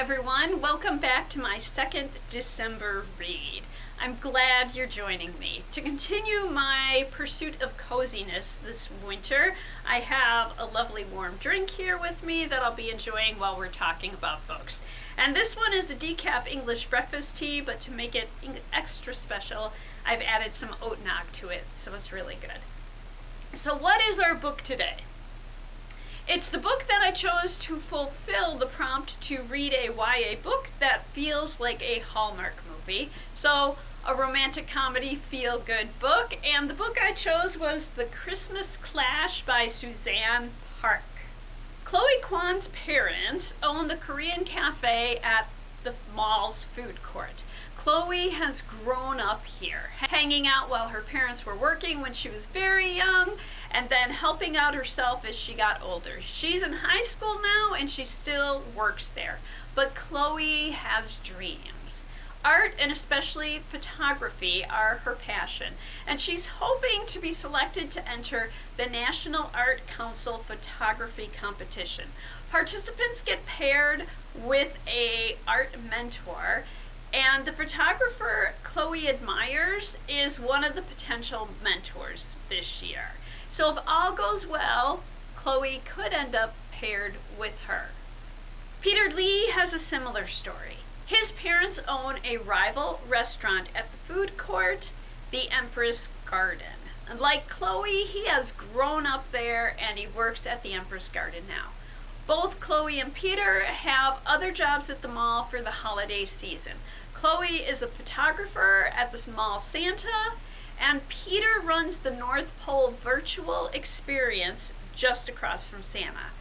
everyone. Welcome back to my second December read. I'm glad you're joining me. To continue my pursuit of coziness this winter, I have a lovely warm drink here with me that I'll be enjoying while we're talking about books. And this one is a decaf English breakfast tea, but to make it extra special, I've added some oat nog to it, so it's really good. So what is our book today? It's the book that I chose to fulfill the prompt to read a YA book that feels like a Hallmark movie. So, a romantic comedy feel-good book, and the book I chose was The Christmas Clash by Suzanne Park. Chloe Kwan's parents own the Korean cafe at the mall's food court. Chloe has grown up here, hanging out while her parents were working when she was very young, and then helping out herself as she got older. She's in high school now and she still works there, but Chloe has dreams. Art and especially photography are her passion, and she's hoping to be selected to enter the National Art Council photography competition. Participants get paired with an art mentor, and the photographer Chloe admires is one of the potential mentors this year. So if all goes well, Chloe could end up paired with her. Peter Lee has a similar story. His parents own a rival restaurant at the food court, the Empress Garden. And like Chloe, he has grown up there and he works at the Empress Garden now. Both Chloe and Peter have other jobs at the mall for the holiday season. Chloe is a photographer at the mall Santa, and Peter runs the North Pole virtual experience just across from Santa.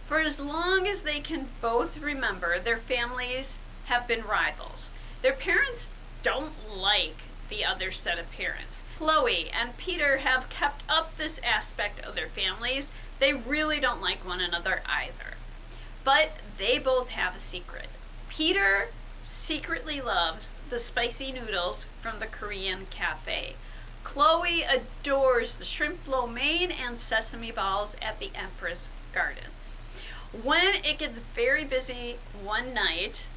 For as long as they can both remember, their families have been rivals. Their parents don't like the other set of parents. Chloe and Peter have kept up this aspect of their families. They really don't like one another either. But they both have a secret. Peter secretly loves the spicy noodles from the Korean cafe. Chloe adores the shrimp lo mein and sesame balls at the Empress Gardens. When it gets very busy one night,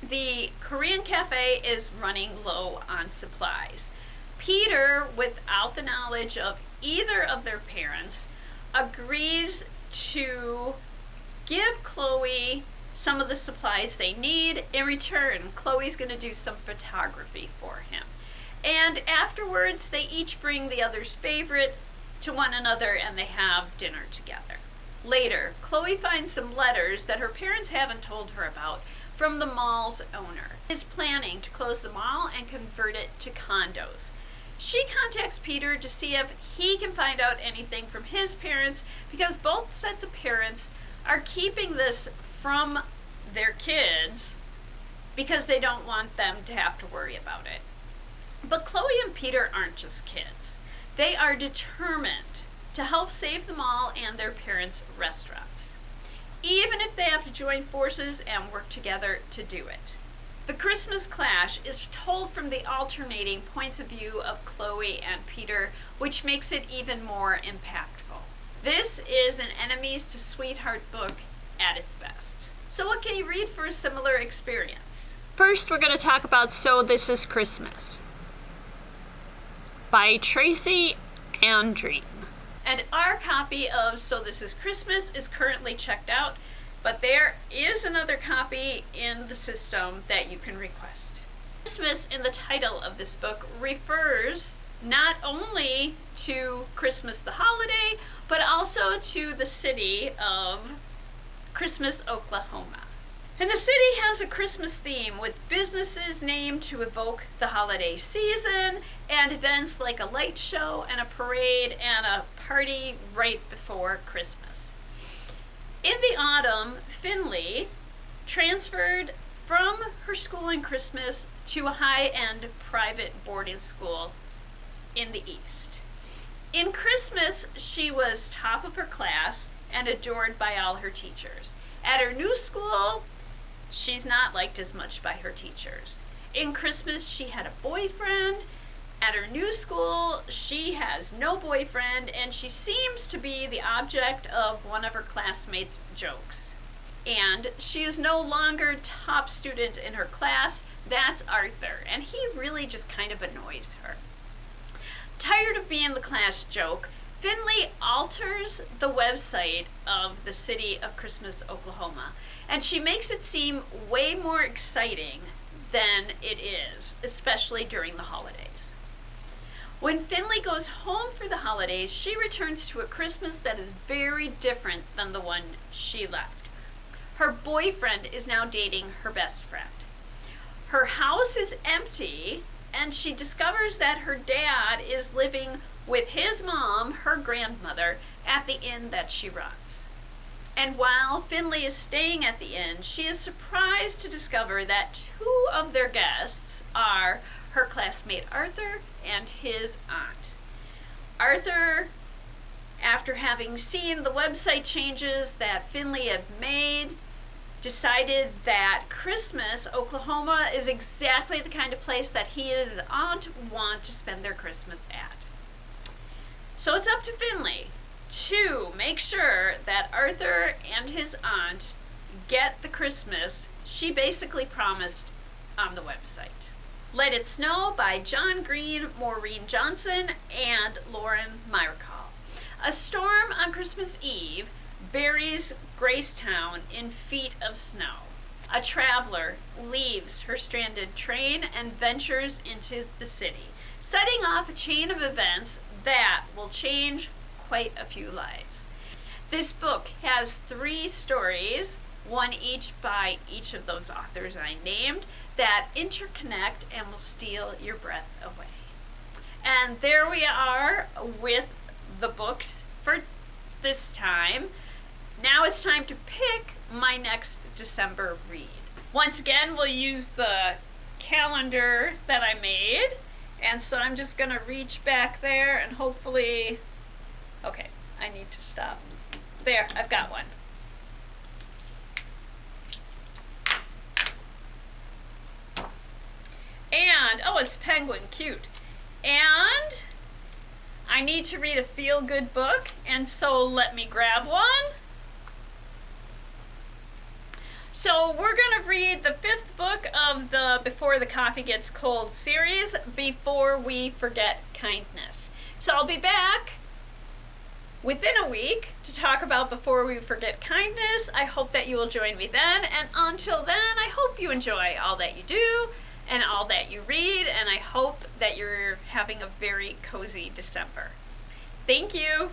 the Korean cafe is running low on supplies. Peter, without the knowledge of either of their parents, agrees to give Chloe some of the supplies they need. In return, Chloe's going to do some photography for him. And afterwards, they each bring the other's favorite to one another and they have dinner together. Later, Chloe finds some letters that her parents haven't told her about from the mall's owner. He is planning to close the mall and convert it to condos. She contacts Peter to see if he can find out anything from his parents, because both sets of parents are keeping this from their kids because they don't want them to have to worry about it. But Chloe and Peter aren't just kids. They are determined to help save the mall and their parents' restaurants, even if they have to join forces and work together to do it. The Christmas Clash is told from the alternating points of view of Chloe and Peter, which makes it even more impactful. This is an enemies to sweetheart book at its best. So what can you read for a similar experience? First, we're going to talk about So This Is Christmas by Tracy, Andreen. And our copy of So This Is Christmas is currently checked out, but there is another copy in the system that you can request. Christmas in the title of this book refers not only to Christmas the holiday, but also to the city of Christmas, Oklahoma. And the city has a Christmas theme with businesses named to evoke the holiday season and events like a light show and a parade and a party right before Christmas. In the autumn, Finley transferred from her school in Christmas to a high-end private boarding school in the East. In Christmas, she was top of her class and adored by all her teachers. At her new school, she's not liked as much by her teachers. In Christmas, she had a boyfriend. At her new school, she has no boyfriend, and she seems to be the object of one of her classmates' jokes. And she is no longer top student in her class. That's Arthur, and he really just kind of annoys her. Tired of being the class joke, Finley alters the website of the City of Christmas, Oklahoma, and she makes it seem way more exciting than it is, especially during the holidays. When Finley goes home for the holidays, she returns to a Christmas that is very different than the one she left. Her boyfriend is now dating her best friend. Her house is empty, and she discovers that her dad is living with his mom, her grandmother, at the inn that she runs. And while Finley is staying at the inn, she is surprised to discover that two of their guests are her classmate Arthur and his aunt. Arthur, after having seen the website changes that Finley had made, decided that Christmas, Oklahoma, is exactly the kind of place that he and his aunt want to spend their Christmas at. So it's up to Finley to make sure that Arthur and his aunt get the Christmas she basically promised on the website. Let It Snow by John Green, Maureen Johnson, and Lauren Myracle. A storm on Christmas Eve buries Gracetown in feet of snow. A traveler leaves her stranded train and ventures into the city, setting off a chain of events that will change quite a few lives. This book has 3 stories, one each by each of those authors I named, that interconnect and will steal your breath away. And there we are with the books for this time. Now it's time to pick my next December read. Once again, we'll use the calendar that I made. And so I'm just going to reach back there and hopefully... Okay, I need to stop. There, I've got one. And, oh, it's penguin, cute. And I need to read a feel-good book, and so let me grab one. So we're going to read the 5th book of the Before the Coffee Gets Cold series, Before We Forget Kindness. So I'll be back within a week to talk about Before We Forget Kindness. I hope that you will join me then, and until then, I hope you enjoy all that you do and all that you read, and I hope that you're having a very cozy December. Thank you.